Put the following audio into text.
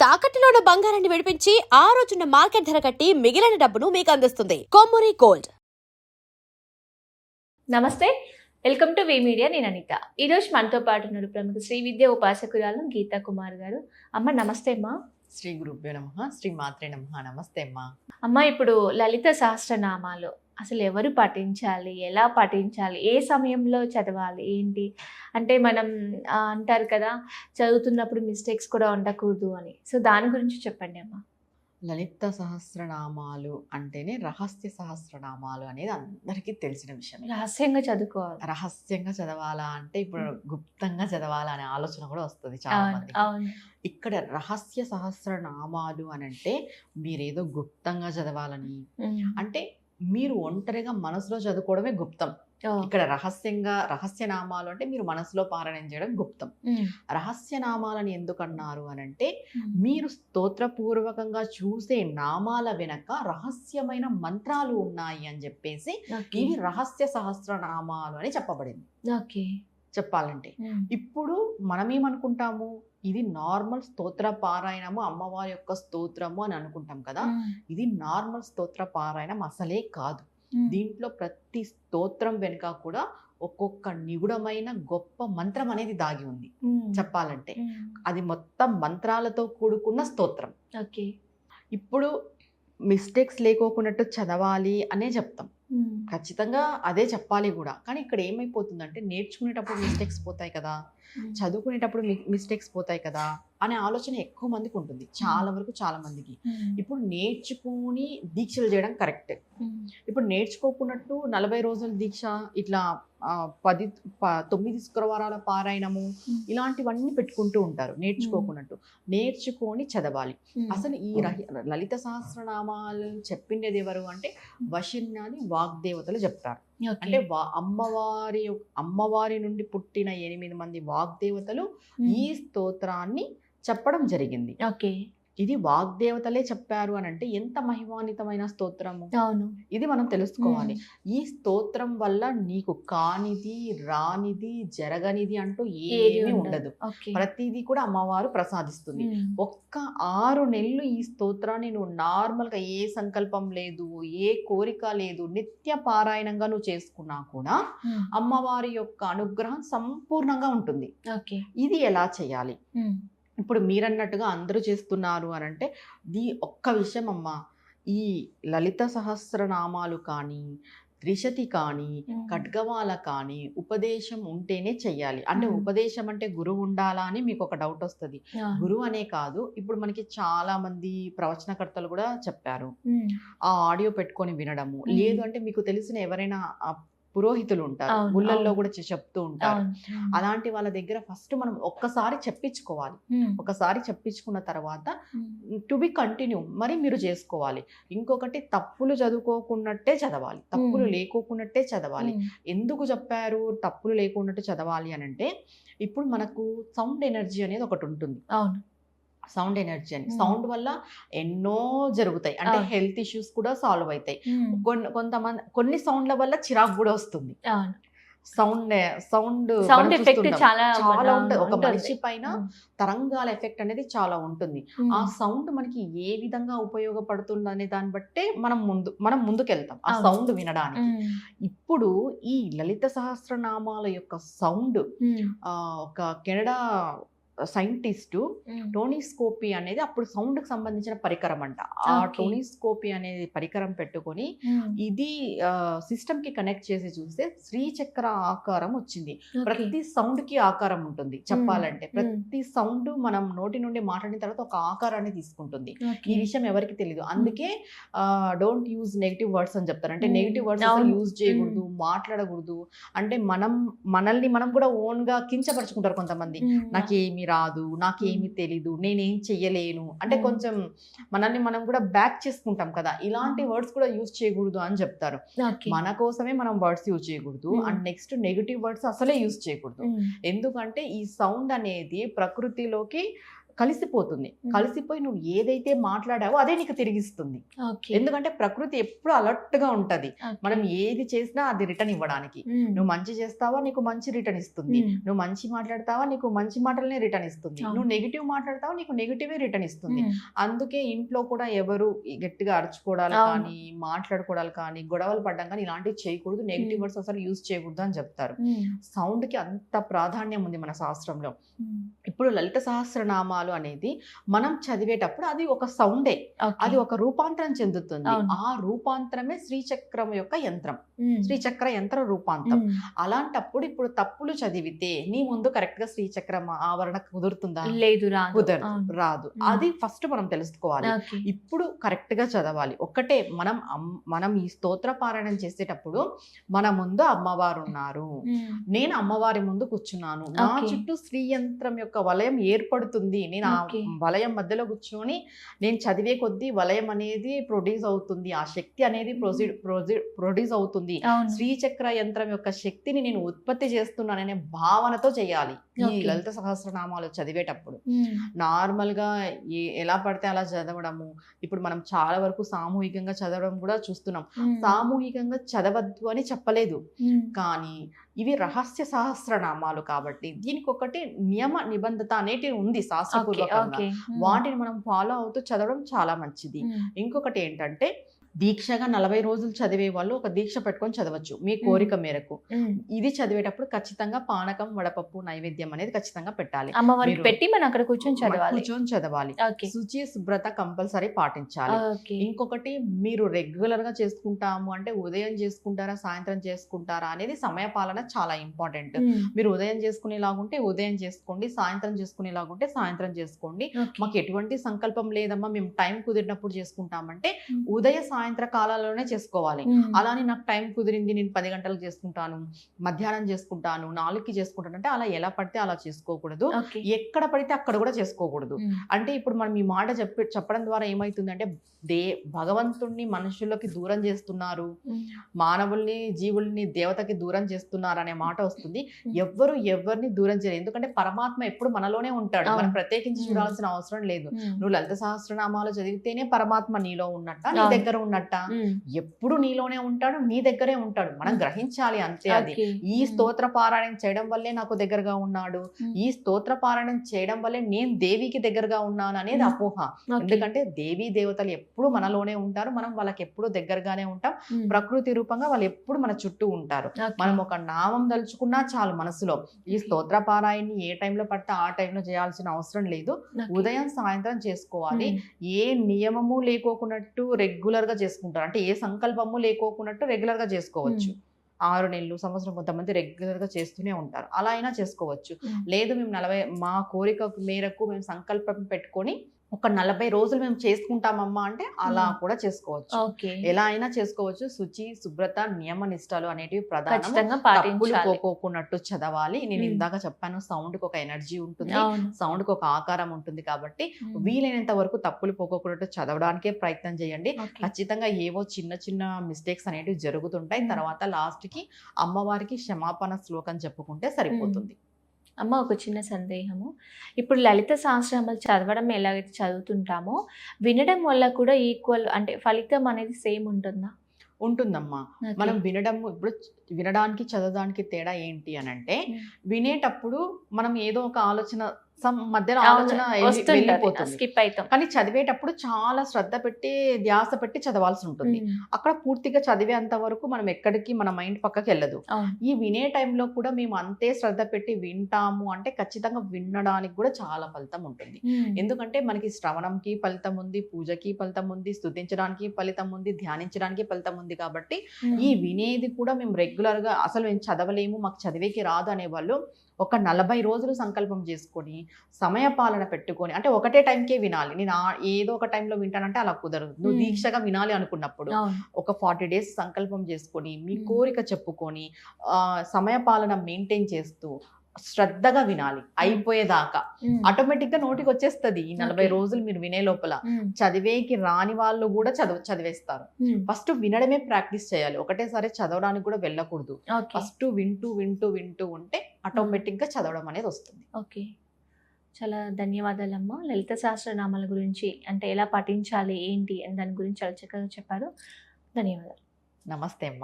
తాకట్టులో ఉన్న బంగారాన్ని విడిపించి ఆ రోజున్న మార్కెట్ ధర కట్టి మిగిలిన డబ్బును మీకు అందిస్తుంది కొమ్మూరి గోల్డ్. నమస్తే, వెల్కమ్ టు వి మీడియా. నేను అనిత. ఈరోజు మనతో పాటు ఉన్నారు ప్రముఖ శ్రీ విద్య ఉపాసకురాలు గీతా కుమార్ గారు. అమ్మ నమస్తే అమ్మా. శ్రీ గురుభ్యో నమః, శ్రీ మాత్రే నమః. నమస్తే అమ్మా. అమ్మ, ఇప్పుడు లలిత సహస్రనామాలు అసలు ఎవరు పఠించాలి, ఎలా పఠించాలి, ఏ సమయంలో చదవాలి, ఏంటి అంటే మనం అంటారు కదా చదువుతున్నప్పుడు మిస్టేక్స్ కూడా ఉండకూడదు అని. సో దాని గురించి చెప్పండి అమ్మా. లలిత సహస్రనామాలు అంటేనే రహస్య సహస్రనామాలు అనేది అందరికీ తెలిసిన విషయం. రహస్యంగా చదువుకోవాలి. రహస్యంగా చదవాలా అంటే ఇప్పుడు గుప్తంగా చదవాలా అనే ఆలోచన కూడా వస్తుంది చాలా మంది. అవును. ఇక్కడ రహస్య సహస్రనామాలు అని అంటే మీరేదో గుప్తంగా చదవాలని అంటే మీరు ఒంటరిగా మనసులో చదువుకోవడమే గుప్తం. ఇక్కడ రహస్యనామాలు అంటే మీరు మనసులో పారాయణం చేయడం గుప్తం. రహస్యనామాలని ఎందుకన్నారు అని అంటే మీరు స్తోత్రపూర్వకంగా చూసే నామాల వెనక రహస్యమైన మంత్రాలు ఉన్నాయి అని చెప్పేసి ఇవి రహస్య సహస్రనామాలు అని చెప్పబడింది. చెప్పాలంటే ఇప్పుడు మనమేమనుకుంటాము, ఇది నార్మల్ స్తోత్ర పారాయణము, అమ్మవారి యొక్క స్తోత్రము అని అనుకుంటాం కదా. ఇది నార్మల్ స్తోత్ర పారాయణం అసలే కాదు. దీంట్లో ప్రతి స్తోత్రం వెనుక కూడా ఒక్కొక్క నిగుడమైన గొప్ప మంత్రం అనేది దాగి ఉంది. చెప్పాలంటే అది మొత్తం మంత్రాలతో కూడుకున్న స్తోత్రం. ఇప్పుడు మిస్టేక్స్ లేకోకున్నట్టు చదవాలి అనే చెప్తాం, ఖచ్చితంగా అదే చెప్పాలి కూడా. కానీ ఇక్కడ ఏమైపోతుందంటే నేర్చుకునేటప్పుడు మిస్టేక్స్ పోతాయి కదా, చదువుకునేటప్పుడు మిస్టేక్స్ పోతాయి కదా అనే ఆలోచన ఎక్కువ మందికి ఉంటుంది, చాలా వరకు చాలా మందికి. ఇప్పుడు నేర్చుకుని దీక్షలు చేయడం కరెక్ట్. ఇప్పుడు నేర్చుకోకున్నట్టు 40 రోజుల దీక్ష, ఇట్లా 9 శుక్రవారాల పారాయణము ఇలాంటివన్నీ పెట్టుకుంటూ ఉంటారు నేర్చుకోకున్నట్టు. నేర్చుకొని చదవాలి. అసలు ఈ లలిత సహస్రనామాలు చెప్పిండేది ఎవరు అంటే వశిన్యాది వాగ్దేవతలు చెప్తారు. అంటే అమ్మవారి నుండి పుట్టిన 8 మంది వాగ్దేవతలు ఈ స్తోత్రాన్ని చెప్పడం జరిగింది. ఇది వాగ్దేవతలే చెప్పారు అని అంటే ఎంత మహిమాన్వితమైన స్తోత్రము. ఇది మనం తెలుసుకోవాలి. ఈ స్తోత్రం వల్ల నీకు కానిది, రానిది, జరగనిది అంటూ ఏమీ ఉండదు. ప్రతిదీ కూడా అమ్మవారు ప్రసాదిస్తుంది. ఒక్క 6 నెలలు ఈ స్తోత్రాన్ని నువ్వు నార్మల్గా ఏ సంకల్పం లేదు, ఏ కోరిక లేదు, నిత్య పారాయణంగా నువ్వు చేసుకున్నా కూడా అమ్మవారి యొక్క అనుగ్రహం సంపూర్ణంగా ఉంటుంది. ఇది ఎలా చేయాలి? ఇప్పుడు మీరన్నట్టుగా అందరూ చేస్తున్నారు అని అంటే ఒక్క విషయం అమ్మా, ఈ లలిత సహస్రనామాలు కానీ, త్రిశతి కానీ, ఖడ్గమాల కానీ ఉపదేశం ఉంటేనే చెయ్యాలి. అంటే ఉపదేశం అంటే గురువు ఉండాలా అని మీకు ఒక డౌట్ వస్తుంది. గురువు అనే కాదు, ఇప్పుడు మనకి చాలా మంది ప్రవచనకర్తలు కూడా చెప్పారు, ఆ ఆడియో పెట్టుకొని వినడము. లేదు అంటే మీకు తెలిసిన ఎవరైనా పురోహితులు ఉంటారు, గుళ్ళల్లో కూడా చెప్తూ ఉంటారు. అలాంటి వాళ్ళ దగ్గర ఫస్ట్ మనం ఒక్కసారి చెప్పించుకోవాలి. ఒకసారి చెప్పించుకున్న తర్వాత టు బి కంటిన్యూ మరి మీరు చేసుకోవాలి. ఇంకొకటి తప్పులు చదువుకోకున్నట్టే చదవాలి, తప్పులు లేకోకున్నట్టే చదవాలి. ఎందుకు చెప్పారు తప్పులు లేకున్నట్టు చదవాలి అని అంటే ఇప్పుడు మనకు సౌండ్ ఎనర్జీ అనేది ఒకటి ఉంటుంది. సౌండ్ ఎనర్జీ అని, సౌండ్ వల్ల ఎన్నో జరుగుతాయి. అంటే హెల్త్ ఇష్యూస్ కూడా సాల్వ్ అవుతాయి. కొన్ని సౌండ్ల వల్ల చిరాకు కూడా వస్తుంది. సౌండ్ ఎఫెక్ట్ చాలా ఉంటుంది. ఒక మనిషి పైన తరంగాల ఎఫెక్ట్ అనేది చాలా ఉంటుంది. ఆ సౌండ్ మనకి ఏ విధంగా ఉపయోగపడుతుంది అనే దాన్ని బట్టే మనం ముందుకెళ్తాం ఆ సౌండ్ వినడానికి. ఇప్పుడు ఈ లలిత సహస్రనామాల యొక్క సౌండ్ ఒక కెనడా సైంటిస్టు టోనిస్కోపీ అనేది అప్పుడు సౌండ్ కి సంబంధించిన పరికరం అంట. ఆ టోనిస్కోపీ అనేది పరికరం పెట్టుకొని ఇది సిస్టమ్ కి కనెక్ట్ చేసి చూస్తే శ్రీచక్ర ఆకారం వచ్చింది. ప్రతి సౌండ్ కి ఆకారం ఉంటుంది. చెప్పాలంటే ప్రతి సౌండ్ మనం నోటి నుండి మాట్లాడిన తర్వాత ఒక ఆకారాన్ని తీసుకుంటుంది. ఈ విషయం ఎవరికి తెలియదు. అందుకే డోంట్ యూజ్ నెగిటివ్ వర్డ్స్ అని చెప్తారు. అంటే నెగిటివ్ వర్డ్స్ యూజ్ చేయకూడదు, మాట్లాడకూడదు. అంటే మనల్ని మనం కూడా ఓన్ గా కించపరుచుకుంటారు కొంతమంది. నాకేమి రాదు, నాకేమి తెలీదు, నేనేం చెయ్యలేను అంటే కొంచెం మనల్ని మనం కూడా బ్యాక్ చేసుకుంటాం కదా. ఇలాంటి వర్డ్స్ కూడా యూజ్ చేయకూడదు అని చెప్తారు. మన కోసమే మనం వర్డ్స్ యూజ్ చేయకూడదు. అండ్ నెక్స్ట్ నెగిటివ్ వర్డ్స్ అసలే యూజ్ చేయకూడదు. ఎందుకంటే ఈ సౌండ్ అనేది ప్రకృతిలోకి కలిసిపోతుంది. కలిసిపోయి నువ్వు ఏదైతే మాట్లాడావో అదే నీకు తిరిగిస్తుంది. ఓకే. ఎందుకంటే ప్రకృతి ఎప్పుడు అలర్ట్ గా ఉంటది. మనం ఏది చేసినా అది రిటర్న్ ఇవ్వడానికి. నువ్వు మంచి చేస్తావా నీకు మంచి రిటర్న్ ఇస్తుంది. నువ్వు మంచి మాట్లాడతావా నీకు మంచి మాటలనే రిటర్న్ ఇస్తుంది. నువ్వు నెగిటివ్ మాట్లాడతావా నీకు నెగిటివే రిటర్న్ ఇస్తుంది. అందుకే ఇంట్లో కూడా ఎవరు గట్టిగా అరుచుకోవడాలు కానీ మాట్లాడుకోవడాలు కానీ గొడవలు పడ్డం కానీ ఇలాంటివి చేయకూడదు. నెగిటివ్ వర్డ్స్ అసలు యూజ్ చేయకూడదు అని చెప్తారు. సౌండ్ కి అంత ప్రాధాన్యం ఉంది మన శాస్త్రంలో. ఇప్పుడు లలిత సహస్రనామాలు అనేది మనం చదివేటప్పుడు అది ఒక సౌండే, అది ఒక రూపాంతరం చెందుతుంది. ఆ రూపాంతరమే శ్రీచక్రం యొక్క యంత్రం, శ్రీచక్ర యంత్ర రూపాంతరం. అలాంటప్పుడు ఇప్పుడు తప్పులు చదివితే నీ ముందు కరెక్ట్ గా శ్రీచక్రం ఆవరణ కుదురుతుందా? లేదు, రాదు. అది ఫస్ట్ మనం తెలుసుకోవాలి. ఇప్పుడు కరెక్ట్ గా చదవాలి. ఒక్కటే మనం ఈ స్తోత్ర పారాయణం చేసేటప్పుడు మన ముందు అమ్మవారు ఉన్నారు, నేను అమ్మవారి ముందు కూర్చున్నాను, నా చుట్టూ శ్రీ యంత్రం యొక్క వలయం ఏర్పడుతుంది. నేను ఆ వలయం మధ్యలో కూర్చొని నేను చదివే కొద్దీ వలయం అనేది ప్రొడ్యూస్ అవుతుంది, ఆ శక్తి అనేది ప్రొడ్యూస్ అవుతుంది. శ్రీచక్ర యంత్రం యొక్క శక్తిని నేను ఉత్పత్తి చేస్తున్నాననే భావనతో చేయాలి ఈ లలిత సహస్రనామాలు చదివేటప్పుడు. నార్మల్ గా ఎలా పడితే అలా చదవడము, ఇప్పుడు మనం చాలా వరకు సామూహికంగా చదవడం కూడా చూస్తున్నాం. సామూహికంగా చదవద్దు అని చెప్పలేదు, కానీ ఇవి రహస్య సహస్రనామాలు కాబట్టి దీనికి ఒకటి నియమ నిబంధత అనేటివి ఉంది శాస్త్రపూర్వకంగా. వాటిని మనం ఫాలో అవుతూ చదవడం చాలా మంచిది. ఇంకొకటి ఏంటంటే దీక్షగా 40 రోజులు చదివే వాళ్ళు ఒక దీక్ష పెట్టుకొని చదవచ్చు మీ కోరిక మేరకు. ఇది చదివేటప్పుడు ఖచ్చితంగా పానకం వడపప్పు నైవేద్యం అనేది ఖచ్చితంగా పెట్టాలి. అమ్మవారికి పెట్టి మనం అక్కడ కూర్చొని చదవాలి. శుచి శుభ్రత కంపల్సరీ పాటించాలి. ఇంకొకటి మీరు రెగ్యులర్ గా చేసుకుంటాము అంటే ఉదయం చేసుకుంటారా సాయంత్రం చేసుకుంటారా అనేది సమయ పాలన చాలా ఇంపార్టెంట్. మీరు ఉదయం చేసుకునేలాగుంటే ఉదయం చేసుకోండి, సాయంత్రం చేసుకునేలాగుంటే సాయంత్రం చేసుకోండి. మాకు ఎటువంటి సంకల్పం లేదమ్మా మేము టైం కుదిరినప్పుడు చేసుకుంటామంటే ఉదయ సాయంత్ర కాలాల్లోనే చేసుకోవాలి. అలానే నాకు టైం కుదిరింది నేను 10 గంటలకు చేసుకుంటాను, మధ్యాహ్నం చేసుకుంటాను, 4కి చేసుకుంటాను అంటే అలా ఎలా పడితే అలా చేసుకోకూడదు. ఎక్కడ పడితే అక్కడ కూడా చేసుకోకూడదు. అంటే ఇప్పుడు మనం ఈ మాట చెప్పడం ద్వారా ఏమైతుందంటే భగవంతుణ్ణి మనుషులకి దూరం చేస్తున్నారు, మానవుల్ని జీవుల్ని దేవతకి దూరం చేస్తున్నారు అనే మాట వస్తుంది. ఎవరిని దూరం చేయరు, ఎందుకంటే పరమాత్మ ఎప్పుడు మనలోనే ఉంటాడు. మనం ప్రత్యేకించి చూడాల్సిన అవసరం లేదు. నువ్వు లలిత సహస్రనామాలు చదివితేనే పరమాత్మ నీలో ఉన్నట్ట, నీ దగ్గర ఉన్నట్ట? ఎప్పుడు నీలోనే ఉంటాడు, నీ దగ్గరే ఉంటాడు. మనం గ్రహించాలి అంతే. అది ఈ స్తోత్ర పారాయణం చేయడం వల్లే నాకు దగ్గరగా ఉన్నాడు, ఈ స్తోత్ర పారాయణం చేయడం వల్లే నేను దేవికి దగ్గరగా ఉన్నాను అనేది అపోహ. ఎందుకంటే దేవీ దేవతలు ఎప్పుడు మనలోనే ఉంటారు, మనం వాళ్ళకి ఎప్పుడు దగ్గరగానే ఉంటాం. ప్రకృతి రూపంగా వాళ్ళు ఎప్పుడు మన చుట్టూ ఉంటారు. మనం ఒక నామం దలుచుకున్నా చాలు మనసులో. ఈ స్తోత్ర పారాయణని ఏ టైంలో పడితే ఆ టైంలో చేయాల్సిన అవసరం లేదు. ఉదయం సాయంత్రం చేసుకోవాలి. ఏ నియమము లేకోకున్నట్టు రెగ్యులర్ గా చేసుకుంటారు, అంటే ఏ సంకల్పము లేకోకున్నట్టు రెగ్యులర్ గా చేసుకోవచ్చు. 6 నెలలు సంవత్సరం కొంతమంది రెగ్యులర్ గా చేస్తూనే ఉంటారు, అలా అయినా చేసుకోవచ్చు. లేదు మేము మా కోరిక మేరకు మేము సంకల్పం పెట్టుకొని ఒక 40 రోజులు మేము చేసుకుంటామమ్మా అంటే అలా కూడా చేసుకోవచ్చు. ఎలా అయినా చేసుకోవచ్చు. శుచి శుభ్రత నియమ నిష్టాలు అనేటివి ప్రధానం. తప్పులు పోకోకున్నట్టు చదవాలి. నేను ఇందాక చెప్పాను, సౌండ్ కి ఒక ఎనర్జీ ఉంటుంది, సౌండ్ కి ఒక ఆకారం ఉంటుంది. కాబట్టి వీలైనంత వరకు తప్పులు పోకోకున్నట్టు చదవడానికే ప్రయత్నం చేయండి. ఖచ్చితంగా ఏవో చిన్న చిన్న మిస్టేక్స్ అనేటివి జరుగుతుంటాయి. తర్వాత లాస్ట్ కి అమ్మవారికి క్షమాపణ శ్లోకం చెప్పుకుంటే సరిపోతుంది. అమ్మ, ఒక చిన్న సందేహము. ఇప్పుడు లలిత సహస్రనామాలు చదవడం ఎలాగైతే చదువుతుంటామో వినడం వల్ల కూడా ఈక్వల్ అంటే ఫలితం అనేది సేమ్ ఉంటుందా? ఉంటుందమ్మా. మనం ఇప్పుడు వినడానికి చదవడానికి తేడా ఏంటి అని అంటే, వినేటప్పుడు మనం ఏదో ఒక ఆలోచన మధ్యలో ఆలోచన స్కిప్ అవుతాం, కానీ చదివేటప్పుడు చాలా శ్రద్ధ పెట్టి ధ్యాస పెట్టి చదవాల్సి ఉంటుంది. అక్కడ పూర్తిగా చదివేంత వరకు మనం ఎక్కడికి మన మైండ్ పక్కకి వెళ్ళదు. ఈ వినే టైంలో కూడా మేము అంతే శ్రద్ధ పెట్టి వింటాము అంటే ఖచ్చితంగా వినడానికి కూడా చాలా ఫలితం ఉంటుంది. ఎందుకంటే మనకి శ్రవణంకి ఫలితం ఉంది, పూజకి ఫలితం ఉంది, స్తుతించడానికి ఫలితం ఉంది, ధ్యానించడానికి ఫలితం ఉంది. కాబట్టి ఈ వినేది కూడా మేము రెగ్యులర్ గా అసలు మేము చదవలేము, మాకు చదివేకి రాదు అనేవాళ్ళు ఒక 40 రోజులు సంకల్పం చేసుకొని సమయ పాలన పెట్టుకొని, అంటే ఒకటే టైంకే వినాలి. నేను ఏదో ఒక టైంలో వింటానంటే అలా కుదరదు. నువ్వు దీక్షగా వినాలి అనుకున్నప్పుడు ఒక 40 డేస్ సంకల్పం చేసుకొని మీ కోరిక చెప్పుకొని సమయ పాలన మెయింటైన్ చేస్తూ శ్రద్ధగా వినాలి అయిపోయేదాకా. ఆటోమేటిక్ గా నోటికి వచ్చేస్తుంది. ఈ 40 రోజులు మీరు వినే లోపల చదివేకి రాని వాళ్ళు కూడా చదివేస్తారు. ఫస్ట్ వినడమే ప్రాక్టీస్ చేయాలి, ఒకటేసారి చదవడానికి కూడా వెళ్ళకూడదు. ఫస్ట్ వింటూ వింటూ వింటూ ఉంటే ఆటోమేటిక్ గా చదవడం అనేది వస్తుంది. ఓకే, చాలా ధన్యవాదాలమ్మా. లలిత సహస్రనామాల గురించి అంటే ఎలా పఠించాలి ఏంటి అని దాని గురించి చాలా చక్కగా చెప్పారు. ధన్యవాదాలు. నమస్తే అమ్మా.